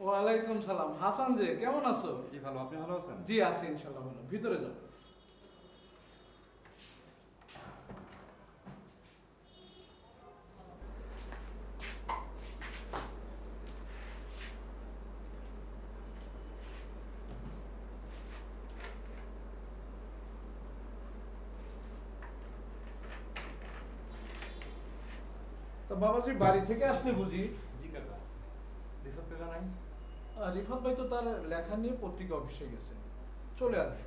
ওয়ালাইকুম সালাম। হাসান যে, কেমন আছো? জি ভালো, আপনি ভালো আছেন? জি আছি ইনশাআল্লাহ ভালো। ভিতরে যাও। তো বাবাজি বাড়ি থেকে আসলে বুঝি? জি কাকা। রিফাত কাকা নাই? রিফাত ভাই তো তার লেখা নিয়ে পত্রিকা অফিসে গেছে, চলে আসবে।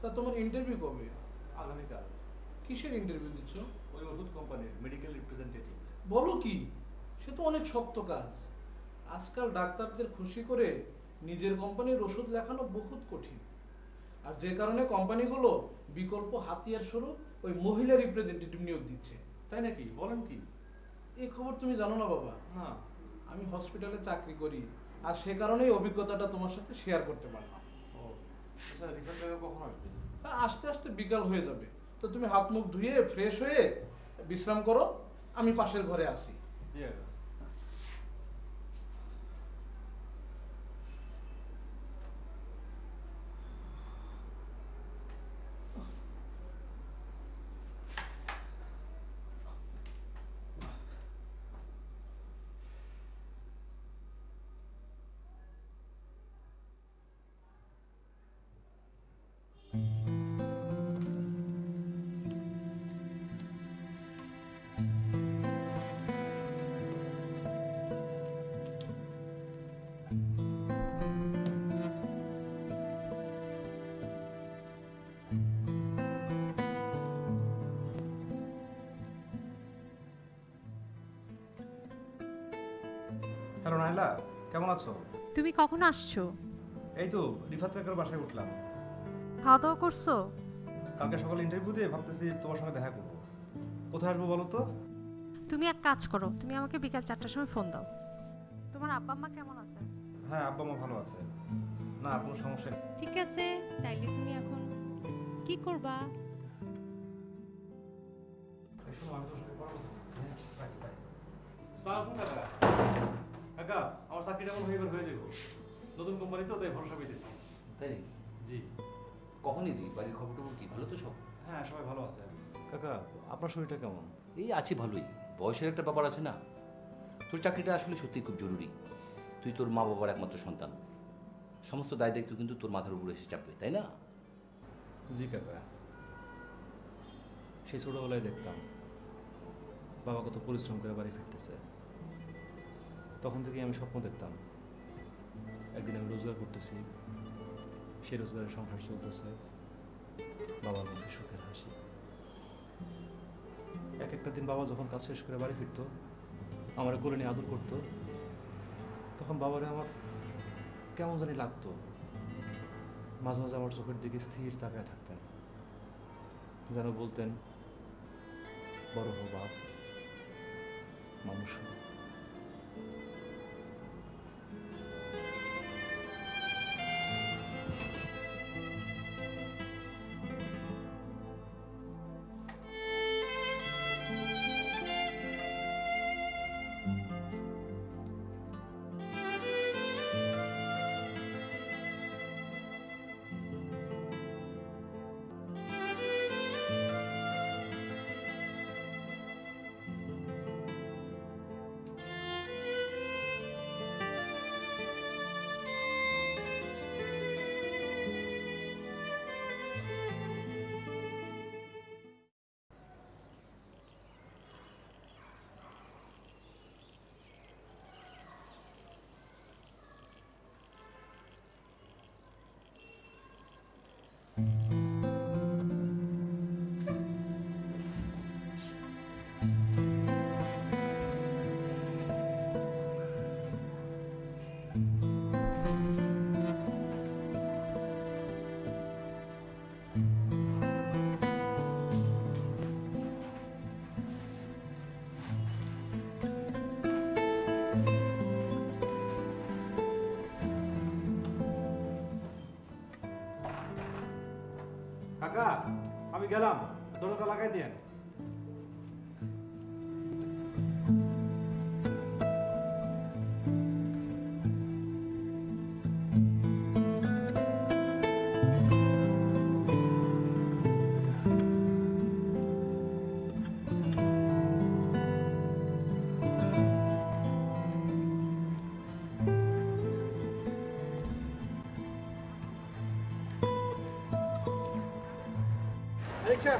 তা তোমার ইন্টারভিউ কবে? আগামীকাল। কিসের ইন্টারভিউ দিচ্ছ? ওই ওষুধ কোম্পানির মেডিকেল রিপ্রেজেন্টেটিভ। বলো কি? সে তো অনেক শক্ত কাজ। আজকাল ডাক্তারদের খুশি করে নিজের কোম্পানির ওষুধ লেখানো বহুত কঠিন। আর যে কারণে কোম্পানিগুলো বিকল্প হাতিয়ার স্বরূপ ওই মহিলা রিপ্রেজেন্টেটিভ নিয়োগ দিচ্ছে। তাই নাকি? বলেন কি? এই খবর তুমি জানো না বাবা? না। আমি হসপিটালে চাকরি করি, আর সে কারণেই অভিজ্ঞতাটা তোমার সাথে শেয়ার করতে পারলাম। ও আচ্ছা, রিফাত কাকা কখন আসবে? আস্তে আস্তে বিকাল হয়ে যাবে। তো তুমি হাত মুখ ধুয়ে ফ্রেশ হয়ে বিশ্রাম করো, আমি পাশের ঘরে আসি। জি কাকা। হ্যালো নাইলা, কেমন আছো? তুমি কখন আসছো? এই তো রিফাত কাকার বাসায় উঠলাম। খাওয়া দাওয়া করছো? কালকে সকালে ইন্টারভিউ দিয়ে ভাবতেছি তোমার সঙ্গে দেখা করবো। কোথায় আসবো বলো তো? তুমি এক কাজ করো, তুমি আমাকে বিকাল 4টার সময় ফোন দাও। তোমার আব্বা আম্মা কেমন আছে? হ্যাঁ, আব্বা মা ভালো আছে। না, কোনো সমস্যা নেই। ঠিক আছে, তাইলে তুমি এখন কি করবা? কাকা, আমার চাকরিটা মনে হয় এবার হয়ে যাবো। নতুন কোম্পানি তো, তাই ভরসা পেতেছি। তাই নাকি? জি। কখন এলি? বাড়ির খবর টবর কি? ভালো তো সব? হ্যাঁ, সবাই ভালো আছে। কাকা, আপনার শরীরটা কেমন? এই আছি ভালোই। বয়সের একটা ব্যাপার আছে না? তোর চাকরিটা আসলে সত্যিই খুব জরুরি। তুই তোর মা বাবার একমাত্র সন্তান। সমস্ত দায় দায়িত্ব কিন্তু তোর মাথার উপরে এসে চাপবে, তাই না? জি কাকা। সেই ছোটবেলায় দেখতাম বাবা কত পরিশ্রম করে বাড়ি ফিরতেছে। তখন থেকেই আমি স্বপ্ন দেখতাম একদিন আমি রোজগার করতেছি, সেই রোজগারের সংসার চলতেছে, বাবার মুখে সুখের হাসি। এক একটা দিন বাবা যখন কাজ শেষ করে বাড়ি ফিরতো, আমার কোলে নিয়ে আদর করতো, তখন বাবারে আমার কেমন জানি লাগতো। মাঝে মাঝে আমার চোখের দিকে স্থির তাকায় থাকতেন, যেন বলতেন, বড় হো বাপ, মানুষ। কাকা, আমি গেলাম, দরজা লাগাই দিয়েন। রিকশা।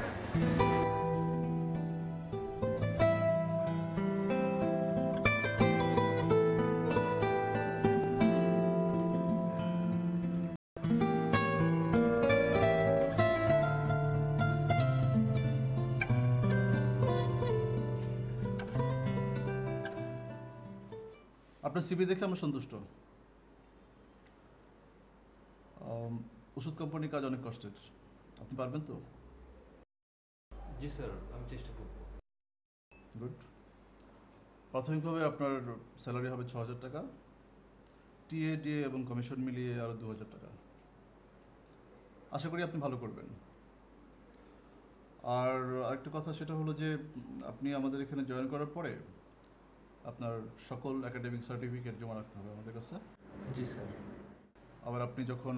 আপনার সিবি দেখে আমরা সন্তুষ্ট। ওষুধ কোম্পানির কাজ অনেক কষ্টের, আপনি পারবেন তো? জি স্যার, আমি চেষ্টা করব। গুড। প্রাথমিকভাবে আপনার স্যালারি হবে 6,000 টাকা, টিএ ডিএ এবং কমিশন মিলিয়ে আরও 2,000 টাকা। আশা করি আপনি ভালো করবেন। আর আরেকটা কথা, সেটা হলো যে আপনি আমাদের এখানে জয়েন করার পরে আপনার সকল একাডেমিক সার্টিফিকেট জমা রাখতে হবে আমাদের কাছে। জি স্যার। আবার আপনি যখন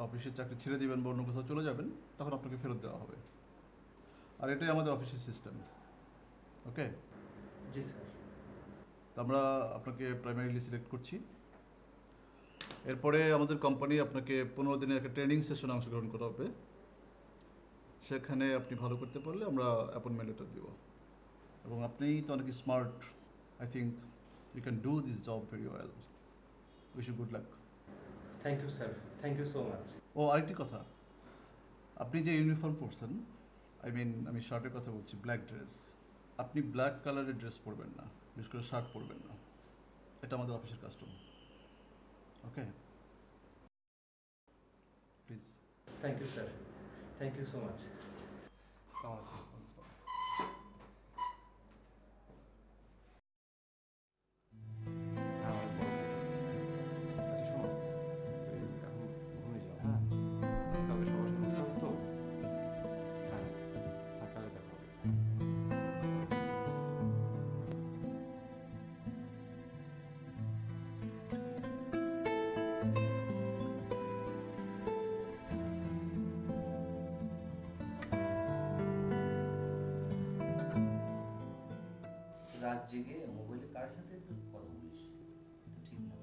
অফিসের চাকরি ছেড়ে দিবেন বা অন্য কোথাও চলে যাবেন, তখন আপনাকে ফেরত দেওয়া হবে। আর এটাই আমাদের অফিসের সিস্টেম। ওকে? জি স্যার। তো আমরা আপনাকে প্রাইমারিলি সিলেক্ট করছি। এরপরে আমাদের কোম্পানি আপনাকে 15 দিনের একটা ট্রেনিং সেশনে অংশগ্রহণ করা হবে। সেখানে আপনি ভালো করতে পারলে আমরা অ্যাপয়েন্টমেন্ট লেটার দেব। এবং আপনি তো অনেক smart, I think you can do this job very well. Wish you good luck. Thank you sir, thank you so much. ও আরেকটি কথা, আপনি যে ইউনিফর্ম পরছেন, আমি শার্টের কথা বলছি, ব্ল্যাক ড্রেস, আপনি ব্ল্যাক কালারের ড্রেস পরবেন না, বিশেষ করে শার্ট পরবেন না। এটা আমাদের অফিসের custom. Okay, please. Thank you sir, thank you so much. রাত জেগে মোবাইলে কার সাথে তুই কথা বলিস? তো ঠিক না।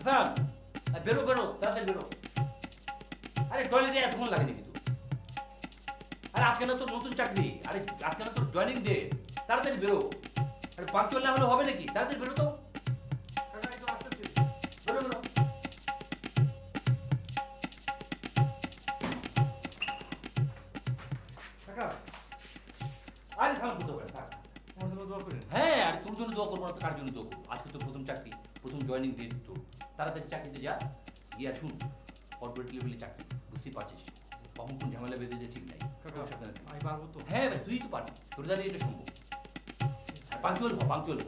হাসান, বেরো বেরো, তাড়াতাড়ি বেরো। আরে টয়লেটে এতক্ষণ লাগে নাকি তুই? আরে আজকে না তোর নতুন চাকরি, আরে আজকে না তোর জয়েনিং ডে, তাড়াতাড়ি বেরো। আরে পাঁচচল্লিশ না হলে হবে নাকি? তাড়াতাড়ি বেরো তো। বেরো বেরো। কাকা আরে থাম, করতে হবে না, থাক। আমার জন্য দোয়া করেন। হ্যাঁ, আরে তোর জন্য দোয়া করবো না তো কার জন্য দোয়া করবো? আজকে তোর প্রথম চাকরি, প্রথম জয়েনিং ডেট তোর। তাড়াতাড়ি চাকরিতে যা, গিয়ে আর শুন, কর্পোরেট লেভেলে চাকরি, বুঝতেই পারছিস কখন কোন ঝামেলা বেঁধে যে ঠিক নাই। কাকা খুব সাবধানে থাকিস। আমি পারবো তো? হ্যাঁ ভাই, তুই তো পারবি, তোর দ্বারা এটা সম্ভব। আর পাঞ্চুয়াল হ, পাঞ্চুয়াল হ।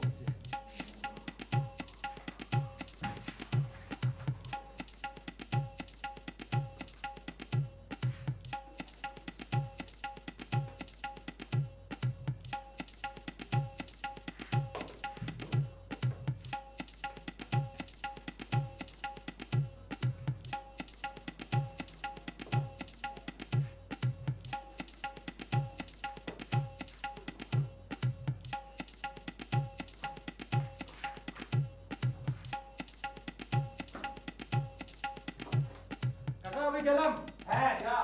কাকা আমি গেলাম। হ্যাঁ, যা।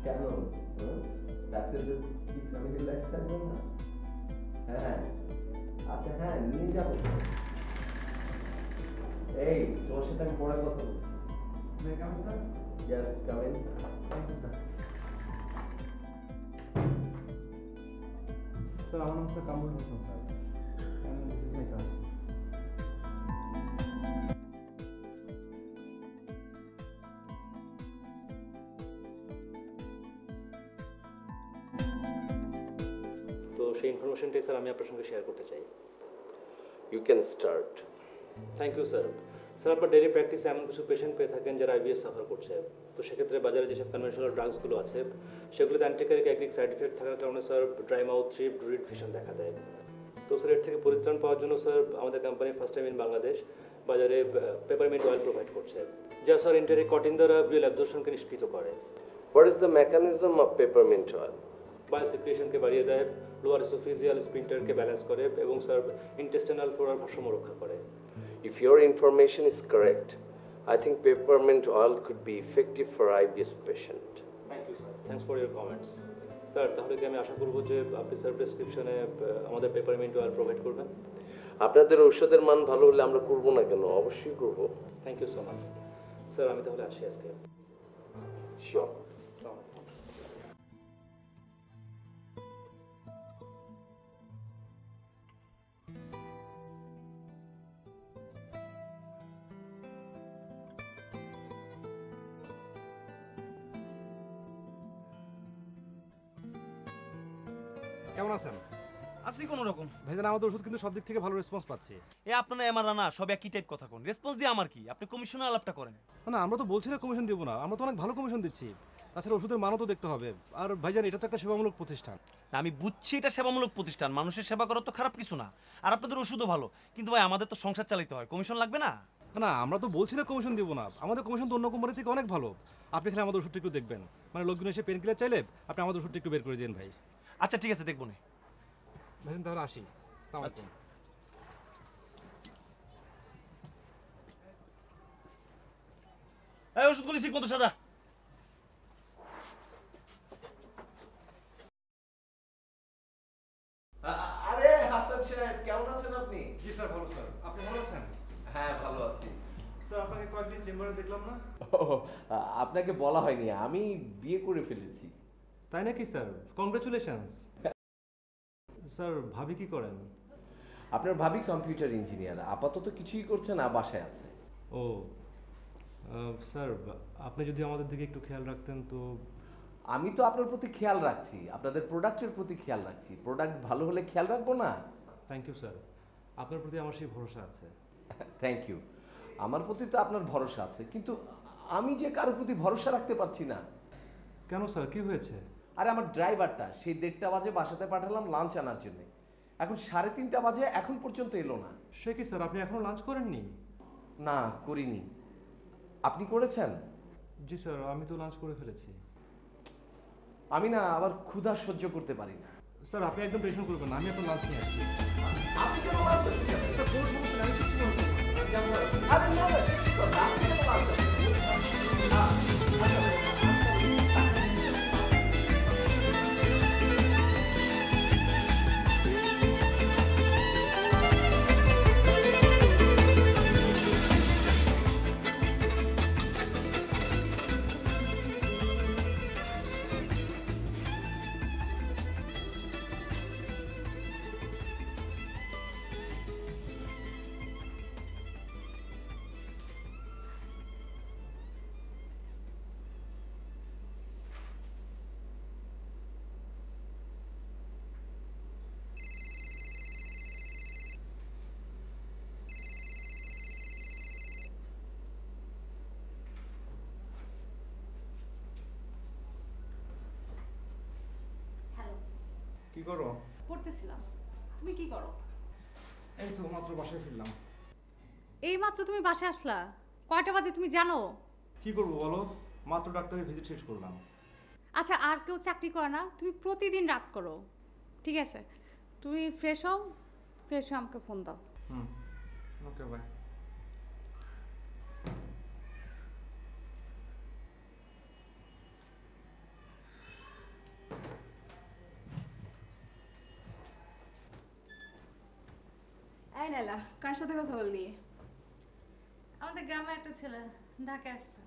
কেন ডাক্তারদের কি ফ্যামিলি লাইফ থাকবে না? হ্যাঁ, আচ্ছা হ্যাঁ, নিয়ে যাবো। এই তোমার সাথে আমি পরে কথা বলছি। May come sir? Yes, come in. Thank you sir. Sir আমার নাম sir Kamrul Hossain sir, and this is my class. তো সেই ইনফরমেশনটাই স্যার আমি আপনার সঙ্গে শেয়ার করতে চাই। You can start. Thank you sir. Sir আপনার ডেইলি প্র্যাকটিসে এমন কিছু পেশেন্ট পেয়ে থাকেন যারা আইবিএস সাফার করছে, তো সেক্ষেত্রে বাজারে যেসব কনভেনশনাল ড্রাগসগুলো আছে সেগুলোতে অ্যান্টিকারিক অ্যাগ্রিক সাইড ইফেক্ট থাকার কারণে sir dry mouth, থ্রিপ, druid vision দেখা দেয়। তো স্যার এর থেকে পরিত্রাণ পাওয়ার জন্য স্যার আমাদের company first time in Bangladesh বাজারে পেপারমিন্ট অয়েল প্রোভাইড করছে, যা স্যার ইন্টারিক কটিন দ্বারা বিএল অ্যাবজর্পশনকে নিষ্কৃত করে, what is the mechanism of peppermint oil? বায়োসিক্রিয়েশনকে বাড়িয়ে দেয়, লোয়ার এসোফিজিয়াল স্পিন্টারকে ব্যালেন্স করে এবং স্যার ইন্টেস্টিনাল ফ্লোরার ভারসাম্য রক্ষা করে। If your information is correct, I think peppermint oil could be effective for IBS patient. Thank you sir, thanks for your comments. Sir তাহলে কি আমি আশা করবো যে আপনি স্যার প্রেসক্রিপশনে আমাদের পেপারমিন্ট অয়েল প্রোভাইড করবেন? আপনাদের ঔষধের মান ভালো হলে আমরা করব না কেন? অবশ্যই করব। Thank you so much sir, আমি তাহলে আসি আজকে। শিওর। আসসালামু আলাইকুম। কেমন আছেন? আছি কোনো রকম। ভাইজান আমাদের ওষুধ কিন্তু সব দিক থেকে ভালো রেসপন্স পাচ্ছি। এ আপনারা এমারা না সব একই টাইপ কথা কোন। রেসপন্স দিয়ে আমার কি? আপনি কমিশনের আলাপটা করেন। না আমরা তো বলছি না কমিশন দেবো না, আমরা তো অনেক ভালো কমিশন দিচ্ছি। তাছাড়া ওষুধের মানও তো দেখতে হবে। আর ভাইজান এটা তো একটা সেবামূলক প্রতিষ্ঠান। না, আমি বুঝছি এটা সেবামূলক প্রতিষ্ঠান, মানুষের সেবা করা তো খারাপ কিছু না। আর আপনাদের ওষুধও ভালো, কিন্তু ভাই আমাদের তো সংসার চালাতে হয়, কমিশন লাগবে না? না আমরা তো বলছি না কমিশন দেবো না, আমাদের কমিশন তো অন্য কোম্পানি থেকে অনেক ভালো। আপনি এখানে আমাদের ওষুধটা একটু দেখবেন, মানে লোকজন এসে পেন কিলার চাইলে আপনি আমাদের ওষুধটা একটু বের করে দিন ভাই। আচ্ছা ঠিক আছে, দেখবো না। ভাইজান তাহলে আসি। আসসালামু আলাইকুম। এই ওষুধগুলি ঠিক মতো সাজা। আরে হাসান সাহেব, কেমন আছেন আপনি? জি স্যার, ভালো স্যার। আপনি ভালো আছেন? হ্যাঁ, ভালো আছি। স্যার আপনাকে কয়েকদিন চেম্বারে দেখলাম না। আপনাকে বলা হয়নি, আমি বিয়ে করে ফেলেছি। তাই নাকি স্যার? কংগ্রেচুলেশনস। স্যার ভাবি কি করেন? আপনার ভাবি কম্পিউটার ইঞ্জিনিয়ার, আপাতত কিছুই করছে না, বাসায় আছে। ও স্যার, আপনি যদি আমাদের দিকে একটু খেয়াল রাখতেন তো। আমি তো আপনার প্রতি খেয়াল রাখছি, আপনাদের প্রোডাক্টের প্রতি খেয়াল রাখছি। প্রোডাক্ট ভালো হলে খেয়াল রাখবো না? থ্যাংক ইউ স্যার, আপনার প্রতি আমার সেই ভরসা আছে। Thank you. আমার প্রতি তো আপনার ভরসা আছে, কিন্তু আমি যে কারোর প্রতি ভরসা রাখতে পারছি না। কেন স্যার, কি হয়েছে? আরে আমার ড্রাইভারটা সেই 1:30 বাজে বাসাতে পাঠালাম লাঞ্চ আনার জন্য, এখন 3:30 বাজে এখন পর্যন্ত এলো না। সে কি স্যার, আপনি এখনো লাঞ্চ করেননি? না, করিনি। আপনি করেছেন? জি স্যার, আমি তো লাঞ্চ করে ফেলেছি। আমি না আবার ক্ষুধা সহ্য করতে পারি না। স্যার আপনি একদম টেনশন করবেন না, আমি আপনার লাঞ্চ নিয়ে আসছি। আপনি কেন লাঞ্চ আনতে যাবেন? স্যার কোনো সমস্যা নেই, আমি কিছু মনে করবো না। আরে না না, সে কি কথা? আপনি কেন লাঞ্চ আনতে হ্যালো, কি করো? পড়তেছিলাম। তুমি কি করো? এই তো মাত্র বাসায় ফিরলাম। এই মাত্র তুমি বাসায় আসলা? কয়টা বাজে তুমি জানো? কি করবো বলো, মাত্র ডাক্তারের ভিজিট শেষ করলাম। আচ্ছা, আর কেউ চাকরি করে না? তুমি প্রতিদিন রাত করো। ঠিক আছে, তুমি ফ্রেশ হও, ফ্রেশ হয়ে আমাকে ফোন দাও। হুম, ওকে বাই। এই নাইলা, কার সাথে কথা বললি? আমাদের গ্রামে একটা ছেলে ঢাকায় আসছে।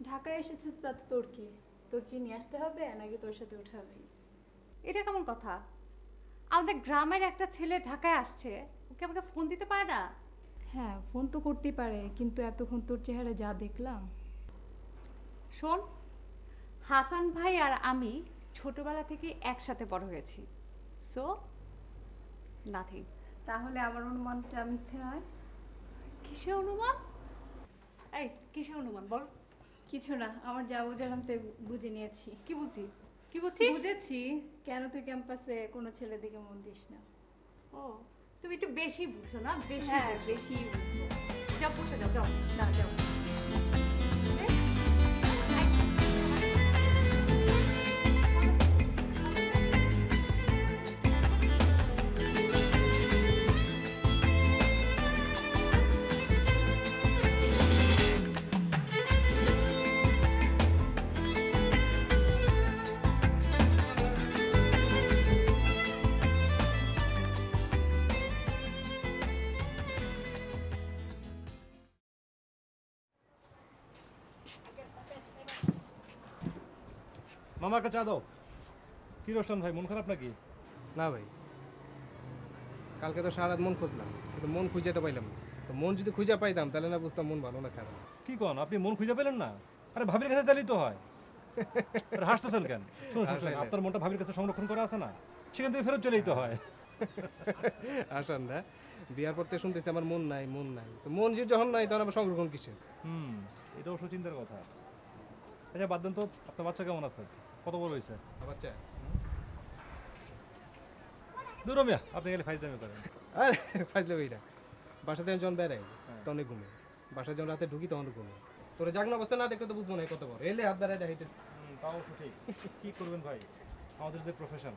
ঢাকায় এসেছে তো তাতে তোর কি? তোর কি নিয়ে আসতে হবে নাকি তোর সাথে উঠাবি? এটা কেমন কথা? আমাদের গ্রামের একটা ছেলে ঢাকায় আসছে, ওকে আমাকে ফোন দিতে পারে না? হ্যাঁ, ফোন তো করতেই পারে, কিন্তু এতক্ষণ তোর চেহারা যা দেখলাম। শোন, হাসান ভাই আর আমি ছোটবেলা থেকে একসাথে বড় হয়েছি। So nothing. তাহলে আমার অনুমানটা মিথ্যে নয়? কিসের অনুমান? এই কিসের অনুমান বল? কিছু না, আমার যা বোঝার আমি তো বুঝে নিয়েছি। কি বুঝি? কি বুঝছিস? বুঝেছি কেন তুই ক্যাম্পাসে কোনো ছেলের দিকে মন দিস না। ও, তুমি একটু বেশি বুঝো না? বেশি হ্যাঁ, বুঝো। বেশি বুঝবো। যাও পড়তে যাও, যাও। না, যাও। মামা একটা চা দাও। কি রোশন ভাই, মন খারাপ নাকি? না ভাই, কালকে তো সারা রাত মন খুঁজলাম, কিন্তু মন খুঁজে তো পাইলাম না। তো মন যদি খুঁজে পাইতাম তাহলে না বুঝতাম মন ভালো না খারাপ। কি কন, আপনি মন খুঁজে পেলেন না? আরে ভাবির কাছে চালিত হয়। আরে হাসতেছেন কেন? শুনুন শুনুন, আপনার মনটা ভাবির কাছে সংরক্ষণ করা আছে না, সেখান থেকে ফেরত চলেই তো হয়। আসান না, বিয়ার পর থেকে শুনতেছি আমার মন নাই, মন নাই। তো মন যে যখন নাই তখন আবার সংরক্ষণ কিসের? এটা অবশ্য চিন্তার কথা। আচ্ছা বাদ দেন তো, আপনার বাচ্চা কেমন আছে? কত বড় হয়েছে বাচ্চা? দূর মিয়া, আপনি গেলে ফাইজলামি করেন। আরে ফাইজলে ওইটা, বাসাতে যখন বেড়াই তখন ঘুমে, বাসায় যখন রাতে ঢুকি তখন ঘুমে। তোর জাগনা অবস্থা না দেখলে তো বুঝবো না কত বড়। এলে হাত বেড়াই দেখাইতেছি। তা অবশ্য ঠিক। কী করবেন ভাই, আমাদের যে প্রফেশন,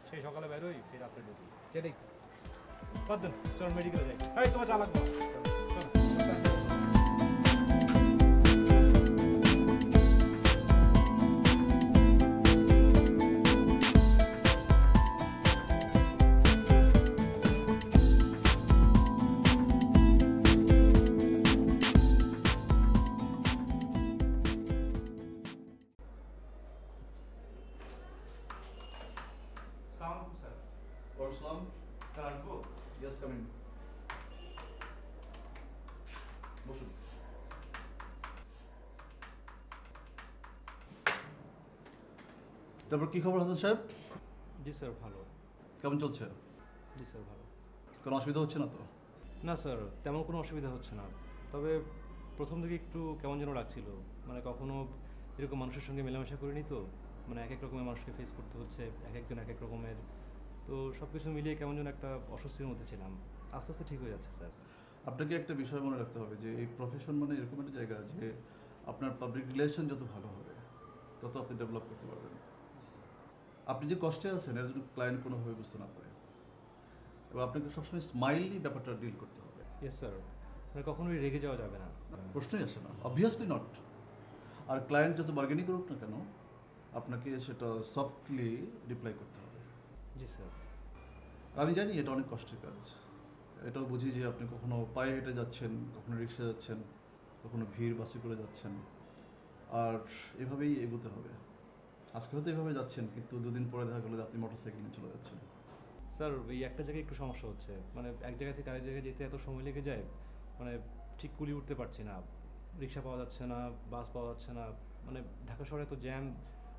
সেই সকালে বেরোই, সেই রাত্রে ঢুকি। সেটাই তো। বাদ দেন, চল মেডিকেলে যাই। এই তোমার চা লাগবে? চলো। Yes, come in. বসুন। তারপর কি খবর হাসান সাহেব? জি স্যার ভালো। কেমন চলছে? জি স্যার ভালো। কোনো অসুবিধা হচ্ছে না তো? না স্যার, তেমন কোনো অসুবিধা হচ্ছে না। তবে প্রথম দিকে একটু কেমন যেন লাগছিল, মানে কখনো এরকম মানুষের সঙ্গে মেলামেশা করিনি তো, মানে এক এক রকমের মানুষকে ফেস করতে হচ্ছে, এক একজন এক এক রকমের, তো সব কিছু মিলিয়ে কেমন যেন একটা অস্বস্তির মধ্যে ছিলাম। আস্তে আস্তে ঠিক হয়ে যাচ্ছে স্যার। আপনাকে একটা বিষয় মনে রাখতে হবে যে এই প্রফেশন মানে এরকম একটা জায়গা যে আপনার পাবলিক রিলেশন যত ভালো হবে তত আপনি ডেভেলপ করতে পারবেন। আপনি যে কষ্টে আছেন এর জন্য ক্লায়েন্ট কোনোভাবে বুঝতে না পারে, এবং আপনাকে সবসময় স্মাইলি ব্যাপারটা ডিল করতে হবে। ইয়েস স্যার, মানে কখনোই রেগে যাওয়া যাবে না। প্রশ্নই আসে না, অবভিয়াসলি নট। আর ক্লায়েন্ট যত বার্গেনিং করুক না কেন আপনাকে সেটা সফটলি রিপ্লাই করতে হবে। জি স্যার। আমি জানি এটা অনেক কষ্টের কাজ, এটাও বুঝি যে আপনি কখনো পায়ে হেঁটে যাচ্ছেন, কখনো রিক্সা যাচ্ছেন, কখনো ভিড় বাসে করে যাচ্ছেন, আর এভাবেই এগোতে হবে। আজকে হয়তো এভাবে যাচ্ছেন, কিন্তু দুদিন পরে দেখা গেলো যে আপনি মোটরসাইকেল নিয়ে চলে যাচ্ছেন। স্যার এই একটা জায়গায় একটু সমস্যা হচ্ছে, মানে এক জায়গা থেকে আরেক জায়গায় যেতে এত সময় লেগে যায়, মানে ঠিক কুলি উঠতে পারছি না, রিক্সা পাওয়া যাচ্ছে না, বাস পাওয়া যাচ্ছে না, মানে ঢাকা শহরে তো জ্যাম,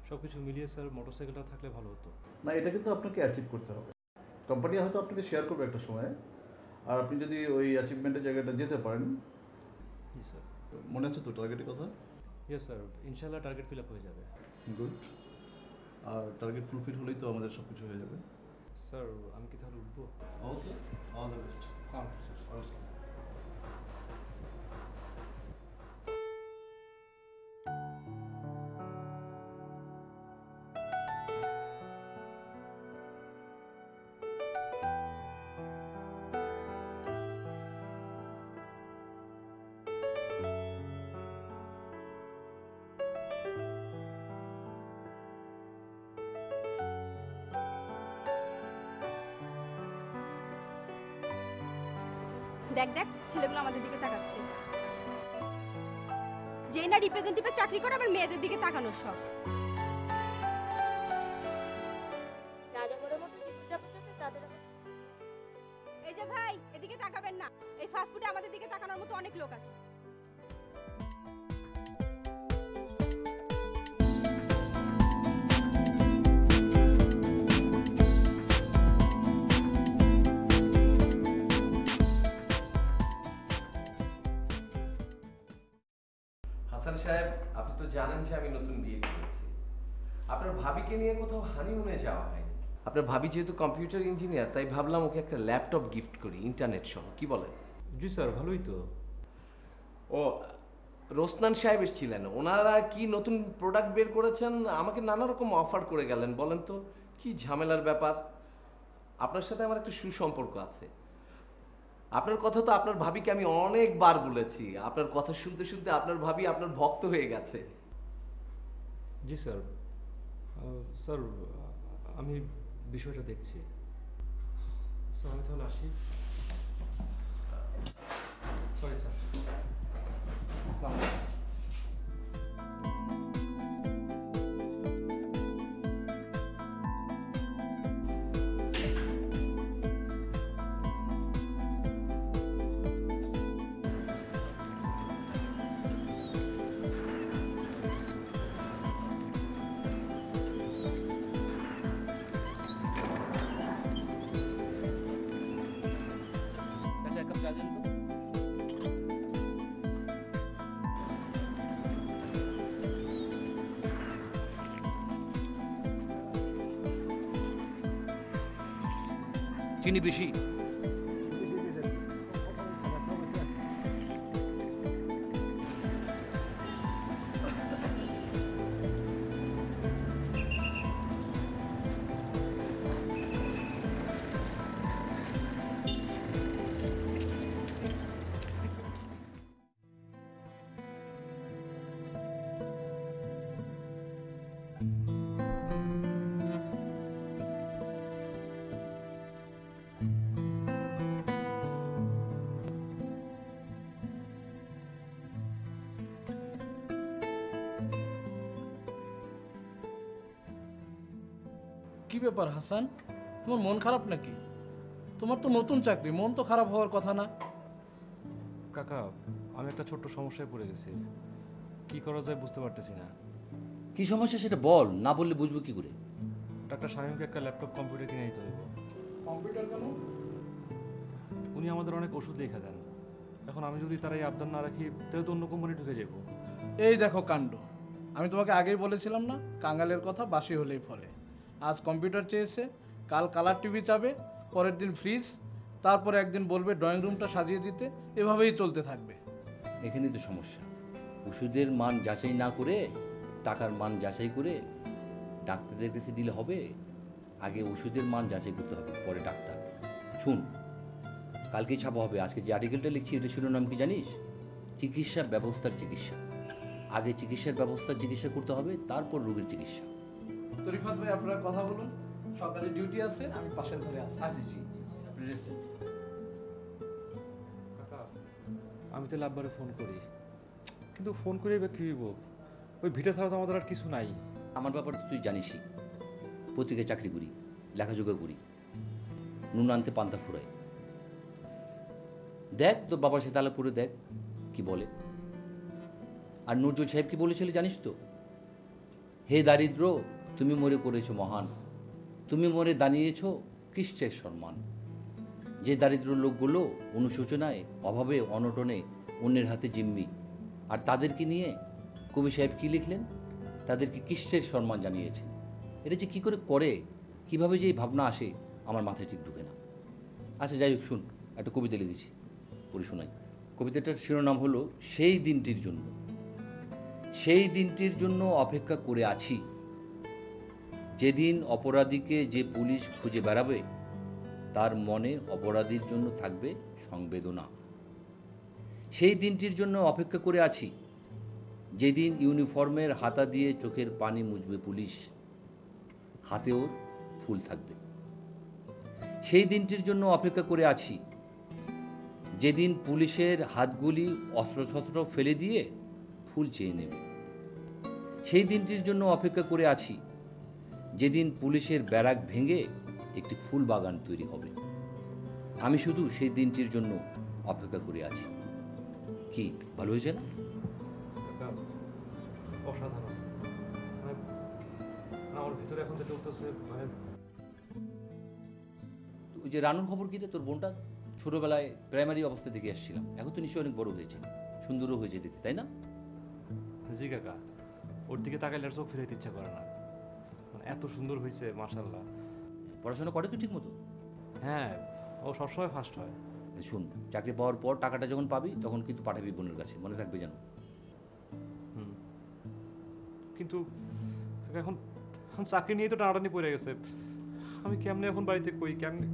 সব কিছু মিলিয়ে স্যার মোটরসাইকেলটা থাকলে ভালো হতো। না, এটা কিন্তু আপনাকে অ্যাচিভ করতে হবে। কোম্পানি হয়তো আপনাকে শেয়ার করবে একটা সময়, আর আপনি যদি ওই অ্যাচিভমেন্টের জায়গাটা যেতে পারেন। জি স্যার। মনে আছে তো টার্গেটের কথা? ইয়েস স্যার, ইনশাল্লাহ টার্গেট ফিল আপ হয়ে যাবে। গুড। আর টার্গেট ফুলফিল হলেই তো আমাদের সব কিছু হয়ে যাবে। স্যার আমি কি তাহলে উঠবো? ওকে, অল দ্য বেস্ট। দেখ দেখ ছেলেগুলো আমাদের দিকে তাকাচ্ছে, যে না রিপ্রেজেন্টেটিভে চাকরি করে আবার মেয়েদের দিকে তাকানোর সব। এই যে ভাই, এদিকে তাকাবেন না, এই ফাস্ট ফুডে আমাদের দিকে তাকানোর মতো অনেক লোক আছে। হাসান সাহেব, আপনি তো জানেন যে আমি নতুন বিয়ে করেছি। আপনার ভাবিকে নিয়ে কোথাও হানিমুনে যাওয়া হয়নি। আপনার ভাবি যেহেতু কম্পিউটার ইঞ্জিনিয়ার, তাই ভাবলাম ওকে একটা ল্যাপটপ গিফট করি ইন্টারনেট সহ, কি বলেন? জি স্যার, ভালোই তো। ও, রোসনান সাহেব এসেছিলেন, ওনারা কি নতুন প্রোডাক্ট বের করেছেন, আমাকে নানা রকম অফার করে গেলেন। বলেন তো কি ঝামেলার ব্যাপার? আপনার সাথে আমার একটা সুসম্পর্ক আছে। আপনার কথা তো আপনার ভাবিকে আমি অনেকবার বলেছি, আপনার কথা শুনতে শুনতে আপনার ভাবি আপনার ভক্ত হয়ে গেছে। জি স্যার। স্যার আমি বিষয়টা দেখছি। স্যার আমি তাহলে আসি। Sorry sir. এক কাপ চা দিন তো। চিনি বেশি। কি ব্যাপার হাসান, তোমার মন খারাপ নাকি? তোমার তো নতুন চাকরি, মন তো খারাপ হওয়ার কথা না। কাকা, আমি একটা ছোট্ট সমস্যায় পড়ে গেছি, কি করা যায় বুঝতে পারতেছি না। কি সমস্যা সেটা বল, না বললে বুঝবো কি করে? ডাক্তার শামীমকে একটা ল্যাপটপ কম্পিউটার কিনে দিতে হইব। কম্পিউটার কেন? উনি আমাদের অনেক ওষুধ লেখা দেন, এখন আমি যদি তার এই আবদার না রাখি তাহলে তো অন্য কোম্পানি ঢুকে যাব। এই দেখো কাণ্ড, আমি তোমাকে আগেই বলেছিলাম না, কাঙালের কথা বাসি হলেই ফলে। আজ কম্পিউটার চেয়েছে, কাল কালার টিভি চাবে, পরের দিন ফ্রিজ, তারপরে একদিন বলবে ড্রয়িং রুমটা সাজিয়ে দিতে, এভাবেই চলতে থাকবে। এখানেই তো সমস্যা। ওষুধের মান যাচাই না করে, টাকার মান যাচাই করে ডাক্তারদের কাছে দিলে হবে? আগে ওষুধের মান যাচাই করতে হবে, পরে ডাক্তার। শুন, কালকেই ছাপা হবে। আজকে যে আর্টিকেলটা লিখছি এটা শিরোনাম কি জানিস? চিকিৎসা ব্যবস্থার চিকিৎসা। আগে চিকিৎসার ব্যবস্থা চিকিৎসা করতে হবে, তারপর রোগের চিকিৎসা। তো রিফাত ভাই, আপনারা কথা বলুন, সকালে ডিউটি আছে, আমি পাশের ঘরে আছি। আচ্ছা জি, আপনি রেস্ট নেন। কাকা, আমি তাহলে আব্বারে ফোন করি, কিন্তু ফোন করে বা কি হইব? ওই ভিটা ছাড়া তো আমাদের আর কিছু নাই। আমার ব্যাপারে তো তুই জানিসই, পত্রিকায় চাকরি করি, লেখাজোখা করি, নুন আনতে পান্তা ফুরাই। দেখ তোর বাবার সাথে আলাপুরে দেখ কি বলে। আর নজরুল সাহেব কি বলেছিল জানিস তো? হে দারিদ্র, তুমি মরে করেছো মহান, তুমি মরে দাঁড়িয়েছ কৃষ্টের সম্মান। যে দারিদ্র লোকগুলো অনুশোচনায়, অভাবে, অনটনে অন্যের হাতে জিম্মি, আর তাদেরকে নিয়ে কবি সাহেব কি লিখলেন? তাদেরকে কৃষ্টের সম্মান জানিয়েছেন। এটা যে কী করে কিভাবে যে এই ভাবনা আসে আমার মাথায় ঠিক ঢুকে না। আচ্ছা যাই হোক, শুন, একটা কবিতা লিখেছি, পড়ে শোনাই। কবিতাটার শিরোনাম হলো সেই দিনটির জন্য। সেই দিনটির জন্য অপেক্ষা করে আছি, যেদিন অপরাধীকে যে পুলিশ খুঁজে বেড়াবে, তার মনে অপরাধীর জন্য থাকবে সংবেদনা। সেই দিনটির জন্য অপেক্ষা করে আছি, যেদিন ইউনিফর্মের হাতা দিয়ে চোখের পানি মুছবে পুলিশ, হাতে ওর ফুল থাকবে। সেই দিনটির জন্য অপেক্ষা করে আছি, যেদিন পুলিশের হাতগুলি অস্ত্রশস্ত্র ফেলে দিয়ে ফুল চেয়ে নেবে। সেই দিনটির জন্য অপেক্ষা করে আছি, যেদিন পুলিশের ব্যারাক ভেঙে একটি ফুল বাগান তৈরি হবে। আমি শুধু সেই দিনটির জন্য অপেক্ষা করে আছি। কি ভালো হয়েছে না? অসাধারণ। আমার ভিতরে এখন যেটা উঠতেছে, ওই যে রানুর খবর কি রে? তোর বোনটা ছোটবেলায় প্রাইমারি অবস্থা থেকে আসছিলাম, এখন তো নিশ্চয়ই অনেক বড় হয়েছে, সুন্দরও হয়েছে দেখতে, তাই না? জি কাকা, ওর দিকে তাকাইলে আর চোখ ফিরাইতে ইচ্ছা করে না, মানে এত সুন্দর হয়েছে মাশাআল্লাহ। পড়াশোনা করে তো ঠিক মতো? হ্যাঁ, ও সবসময় ফার্স্ট হয়। শুন, চাকরি পাওয়ার পর টাকাটা যখন পাবি তখন কিন্তু পাঠাবি বোনের কাছে, মনে থাকবে যেন। কিন্তু এখন এখন চাকরি নিয়ে তো টানাটানি পড়ে গেছে, আমি কেমনে এখন বাড়িতে কই, কেমনে?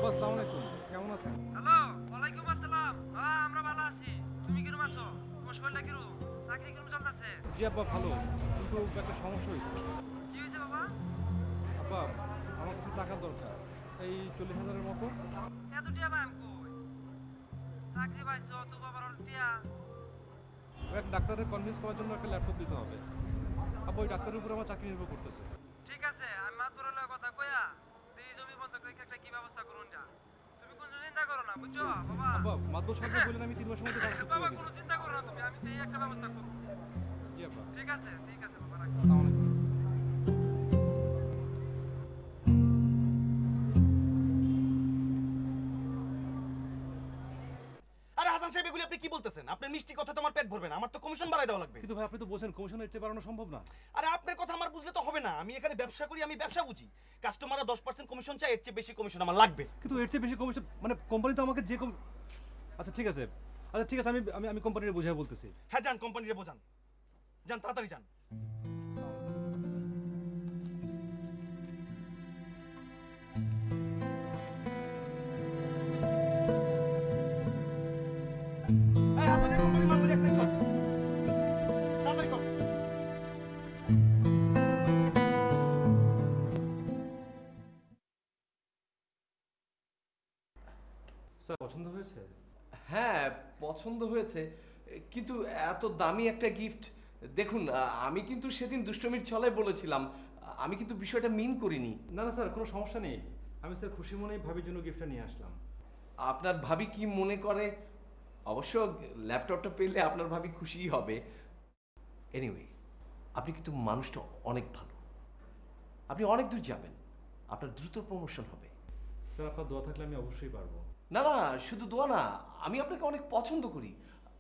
আসসালামু আলাইকুম, কেমন আছেন? হ্যালো, ওয়ালাইকুম আসসালাম। হ্যাঁ, আমরা ভালো আছি। তুমি কিরম আছো? তোমার শরীরটা কিরম? চাকরি কিরম চলতেছে? জি আব্বা ভালো, কিন্তু একটা সমস্যা হয়েছে। কি হয়েছে বাবা? আব্বা, আমার কিছু টাকার দরকার, এই 40,000-এর মতো। এত টিয়া পাই আমি কই? চাকরি পাইছো তো বাবার টিয়া? এক ডাক্তারের কনভিন্স করার জন্য একটা ল্যাপটপ দিতে হবে। আব্বা, ওই ডাক্তারের উপর আমার চাকরি নির্ভর করতেছে। ঠিক আছে, আমি মাতবর লয় কথা কইয়া এই জমি বন্ধক রেখে একটা কি ব্যবস্থা করুন যা। তুমি কোনো চিন্তা করো না, বুঝছো বাবা? আব্বা, মাতবর সাহেব বললেন আমি 3 মাসের মধ্যে টাকা শোধ বাবা, করে কোনো দিব। চিন্তা করো না তুমি, আমি এই একটা ব্যবস্থা করব। জি আব্বা। ঠিক আছে বাবা, রাখো। আসসালামু আলাইকুম। আরে হাসান সাহেব, এগুলি আপনি কি বলতেছেন? আপনার মিষ্টি কথা তো আমার পেট ভরবে না, আমার তো কমিশন বাড়াই দেওয়া লাগবে। কিন্তু ভাই আপনি তো বলছেন কমিশনের চেয়ে বাড়ানো সম্ভব না। আরে আপনার কথা আমার বুঝলে তো হবে না, আমি এখানে ব্যবসা করি, আমি ব্যবসা বুঝি। কাস্টমাররা 10% কমিশন চায়, এর চেয়ে বেশি কমিশন আমার লাগবে। কিন্তু এর চেয়ে বেশি কমিশন মানে কোম্পানি তো আমাকে যে আচ্ছা ঠিক আছে, আমি আমি আমি কোম্পানির বুঝাই বলতেছি। হ্যাঁ, যান কোম্পানিরে বোঝান, যান তাড়াতাড়ি যান। এই হাসানের কোম্পানির মালগুলি অ্যাকসেপ্ট কর, তাড়াতাড়ি কর। স্যার পছন্দ হয়েছে? হ্যাঁ, পছন্দ হয়েছে, কিন্তু এত দামি একটা গিফট, দেখুন আমি কিন্তু সেদিন দুষ্টমির ছলে বলেছিলাম, আমি কিন্তু বিষয়টা মিন করিনি। না না স্যার, কোনো সমস্যা নেই। আমি স্যার খুশি মনেই ভাবির জন্য গিফটটা নিয়ে আসলাম। আপনার ভাবি কি মনে করে? অবশ্য ল্যাপটপটা পেলে আপনার ভাবি খুশিই হবে। এনিওয়ে, আপনি কিন্তু মানুষটা অনেক ভালো, আপনি অনেক দূর যাবেন, আপনার দ্রুত প্রমোশন হবে। স্যার আপনার দোয়া থাকলে আমি অবশ্যই পারবো। না না, শুধু দোয়া না, আমি আপনাকে অনেক পছন্দ করি,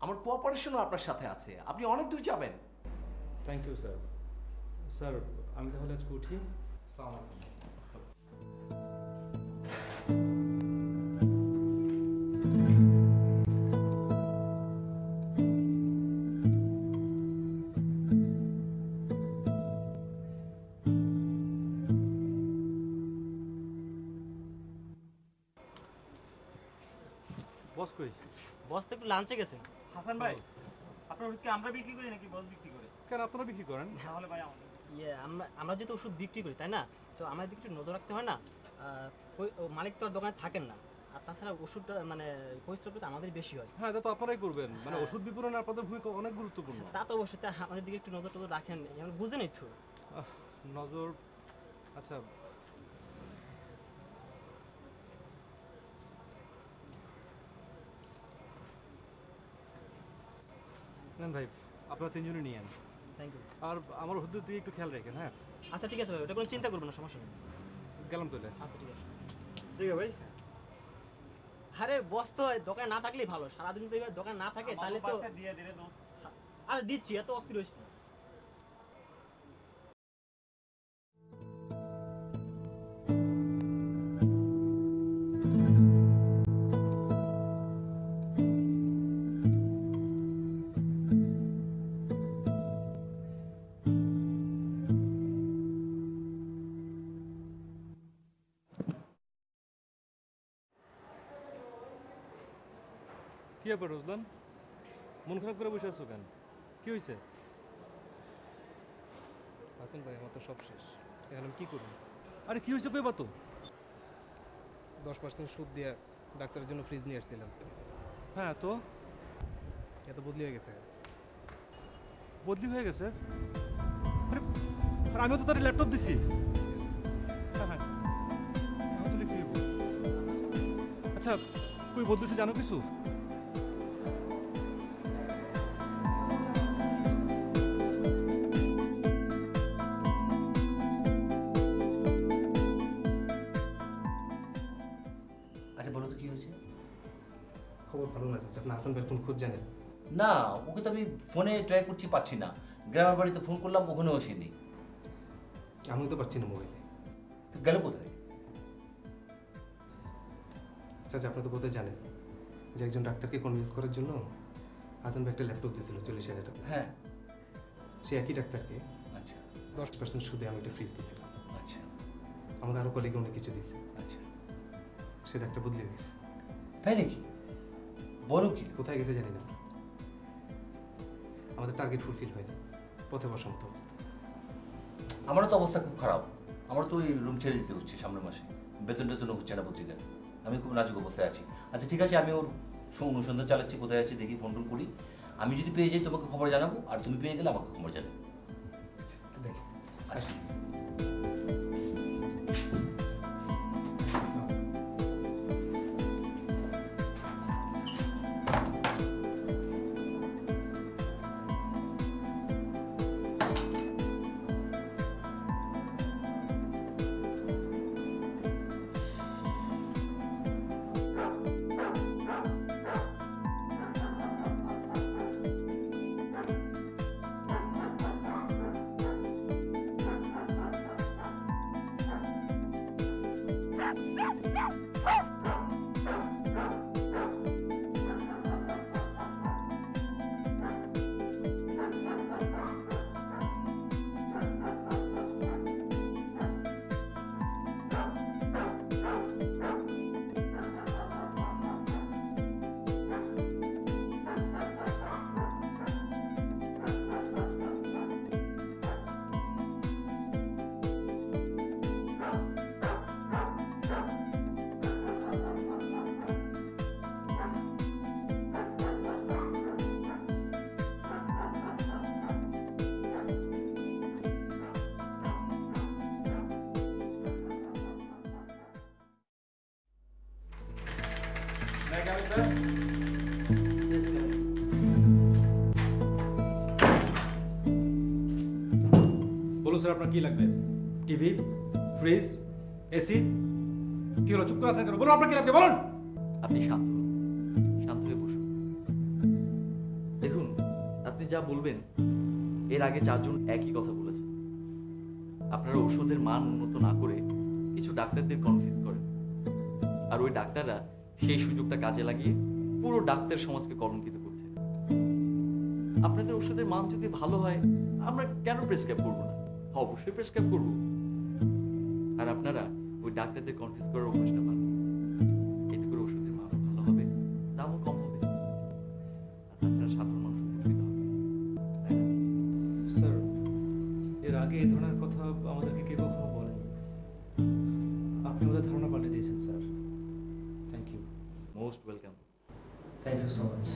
আমার কোঅপারেশনও আপনার সাথে আছে, আপনি অনেক দূর যাবেন। Thank you sir. স্যার আমি তাহলে আজকে উঠি। সালাম আলাইকুম। বস কই? বস তো একটু লাঞ্চে গেছে। হাসান ভাই, আপনার ওষুধ কি আমরা বিক্রি করি নাকি বস বিক্রি করে? কেন আপনারা বিক্রি করেন? তাহলে ভাই আমরা যেহেতু ওষুধ বিক্রি করি তাই না, তো আমাদের দিকে একটু নজর রাখতে হয় না। ওই মালিক তো আর দোকানে থাকেন না, আর তাছাড়া ওষুধটা মানে পরিশ্রমটা আমাদের বেশি হয়। হ্যাঁ, এটা তো আপনারাই করবেন, মানে ওষুধ বিপণনে আপনাদের ভূমিকা অনেক গুরুত্বপূর্ণ। তা তো অবশ্যই, তা আমাদের দিকে একটু নজর টজর রাখেন, আমরা বুঝেনই তো। নজর, আচ্ছা নেন ভাই, আপনারা তিনজনই নিয়ে আন। Thank you. আর আমার ওষুধের দিকে একটু খেয়াল রাখেন। হ্যাঁ আচ্ছা ঠিক আছে ভাই, ওটা কোনো চিন্তা করবেন না, সমস্যা নেই। গেলাম তাহলে। আচ্ছা ঠিক আছে। ঠিক আছে ভাই। আরে বস তো দোকানে না থাকলেই ভালো, সারাদিন তো এবার দোকানে না থাকে তাহলে তো দিয়ে দিলে দোষ। আরে দিচ্ছি, এত অস্থির হইস না। কি ব্যাপার রোজলান, মন খারাপ করে বসে আছো কেন? কি হয়েছে? হাসান ভাই আমার তো সব শেষ, এখন আমি কি করব? আরে কি হয়েছে কইবা তো। 10% সুদ দিয়ে ডাক্তারের জন্য ফ্রিজ নিয়ে আসছিলাম। হ্যাঁ তো এত বদলি হয়ে গেছে। বদলি হয়ে গেছে? আরে আর আমিও তো তার ল্যাপটপ দিছি। হ্যাঁ হ্যাঁ, তাহলে কি হইব? আচ্ছা কই বদলেছে জানো কিছু? আচ্ছা বলো তো কি হয়েছে? খবর ভালো না চাচা, আপনি হাসান ভাইয়ের কোন খোঁজ জানেন? না, ওকে তো আমি ফোনে ট্রাই করছি, পাচ্ছি না। গ্রামের বাড়িতে ফোন করলাম, ওখানেও আসেনি। আমিও তো পাচ্ছি না মোবাইলে। গেল কোথায়? চাচা আপনি তো বোধহয় জানেন যে একজন ডাক্তারকে কনভিন্স করার জন্য হাসান ভাই একটা ল্যাপটপ দিয়েছিল 40,000 টাকা। হ্যাঁ, সে একই ডাক্তারকে আচ্ছা 10% সুদে আমি একটা ফ্রিজ দিয়েছিলাম। আচ্ছা আমাদের আরো কলিগ অনেক কিছু দিয়েছে। আচ্ছা, সে ডাক্তার বদলে গেছে। তাই নাকি? বলো কি? কোথায় গেছে জানি না। আমাদের টার্গেট ফুলফিল হয়নি, পথে বসার মতো অবস্থা। আমারও তো অবস্থা খুব খারাপ। আমার তো এই রুম ছেড়ে দিতে হচ্ছে সামনের মাসে, বেতন টেতন হচ্ছে না পত্রিকায়। আমি খুব নাজুক অবস্থায় আছি। আচ্ছা ঠিক আছে, আমি ওর অনুসন্ধান চালাচ্ছি, কোথায় আছে দেখি, ফোন টোন করি। আমি যদি পেয়ে যাই তোমাকে খবর জানাবো, আর তুমি পেয়ে গেলে আমাকে খবর জানাবো। দেখি আচ্ছা। বলুন স্যার, আপনার কি লাগবে? TV, fridge, AC? কি হলো, চুপ করে আছেন কেন? বলুন আপনার কি লাগবে, বলুন। আপনি শান্ত হয়ে বসুন। দেখুন, আপনি যা বলবেন এর আগে 4 জন একই কথা বলেছেন। আপনারা ওষুধের মান উন্নত না করে কিছু ডাক্তারদের কনফিউজ করেন, আর ওই ডাক্তাররা সেই সুযোগটা কাজে লাগিয়ে পুরো ডাক্তার সমাজকে কলঙ্কিত করছে। আপনাদের ওষুধের মান যদি ভালো হয় আমরা কেন প্রেসক্রাইব করবো না? অবশ্যই প্রেসক্রাইব করব। আর আপনারা ওই ডাক্তারদের কনফিউজ করার অভ্যাসটা পান, এতে করে ওষুধের মানও ভালো হবে, দামও কম হবে, আর তাছাড়া সাধারণ মানুষ উপকৃত হবে, তাই না? স্যার, এর আগে এই ধরনের কথা আমাদেরকে কেউ কখনো বলেনি। আপনি আমাদের ধারণা পাল্টে দিয়েছেন sir. Thank you. Most welcome. Thank you so much.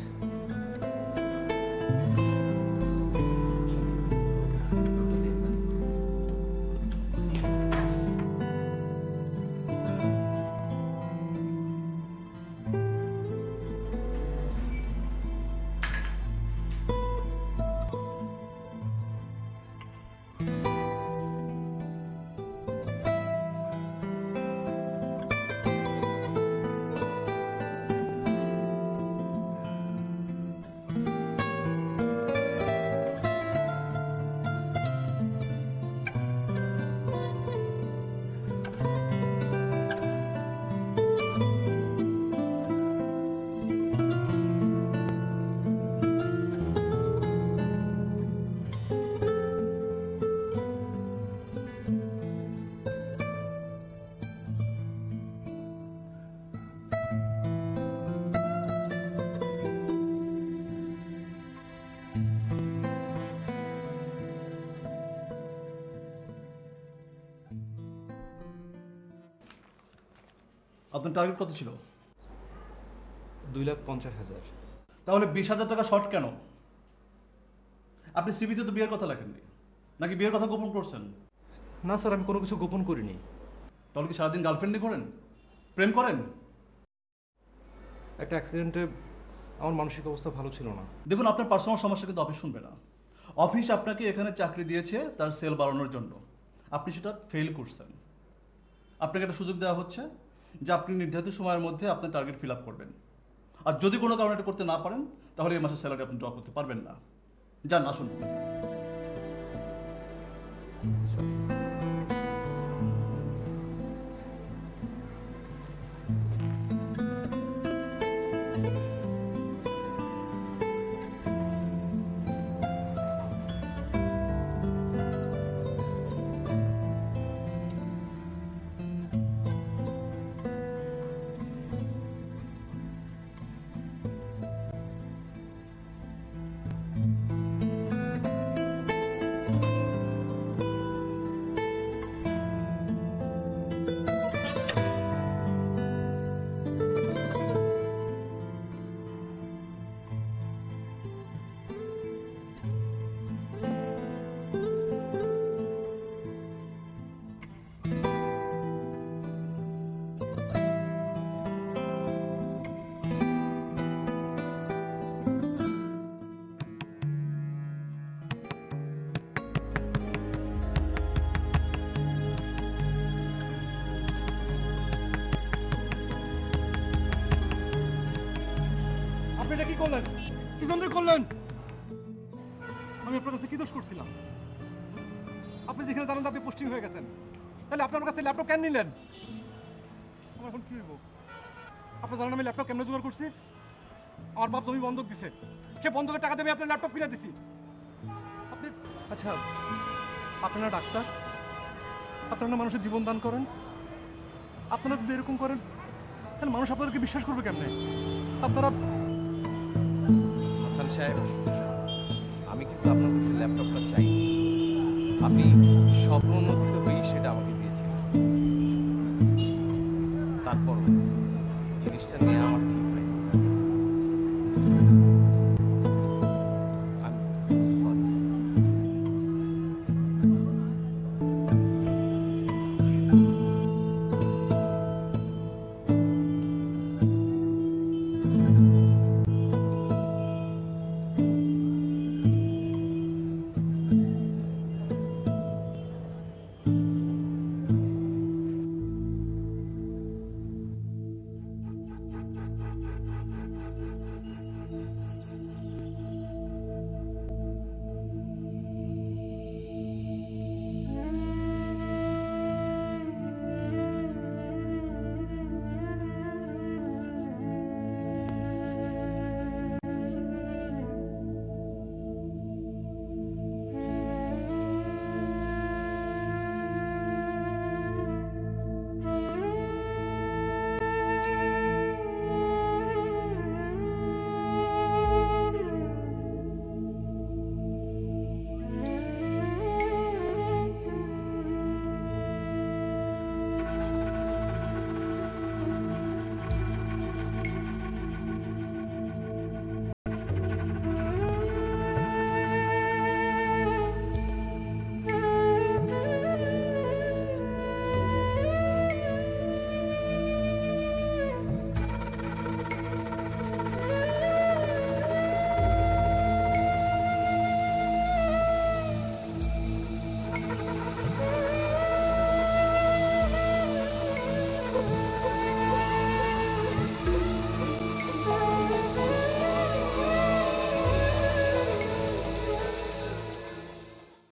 আপনার টার্গেট কত ছিল? 2,50,000। তাহলে 20,000 টাকা শর্ট কেন? আপনি সিভিতে তো বিয়ের কথা লেখেননি, নাকি বিয়ের কথা গোপন করছেন? না স্যার, আমি কোনো কিছু গোপন করিনি। তাহলে কি সারাদিন গার্লফ্রেন্ডই করেন, প্রেম করেন? একটা অ্যাক্সিডেন্টে আমার মানসিক অবস্থা ভালো ছিল না। দেখুন, আপনার পার্সোনাল সমস্যা কিন্তু অফিস শুনবে না। অফিস আপনাকে এখানে চাকরি দিয়েছে তার সেল বাড়ানোর জন্য, আপনি সেটা ফেল করছেন। আপনাকে একটা সুযোগ দেওয়া হচ্ছে যে আপনি নির্ধারিত সময়ের মধ্যে আপনার টার্গেট ফিল আপ করবেন, আর যদি কোনো কারণে এটা করতে না পারেন তাহলে এই মাসের স্যালারি আপনি ড্র করতে পারবেন না। যান, আসুন। আপনি এটা কি করলেন? কি জন্য করলেন? আমি আপনার কাছে কি দোষ করছিলাম? আপনি যেখানে জানেন আপনি পোস্টিং হয়ে গেছেন, তাহলে আপনি আমার কাছে ল্যাপটপ কেন নিলেন? আমার এখন কি হইব? আপনি জানেন আমি ল্যাপটপ কেমনে জোগাড় করছি? আমার বাপ জমি বন্ধক দিছে, সে বন্ধকের টাকা দেবে আপনার ল্যাপটপ কিনে দিছি। আপনি আচ্ছা, আপনারা ডাক্তার, আপনারা মানুষের জীবন দান করেন, আপনারা যদি এরকম করেন তাহলে মানুষ আপনাদেরকে বিশ্বাস করবে কেমনে? আপনারা হাসান সাহেব, আমি কিন্তু আপনার কাছে ল্যাপটপটা চাই। আপনি স্বপ্ন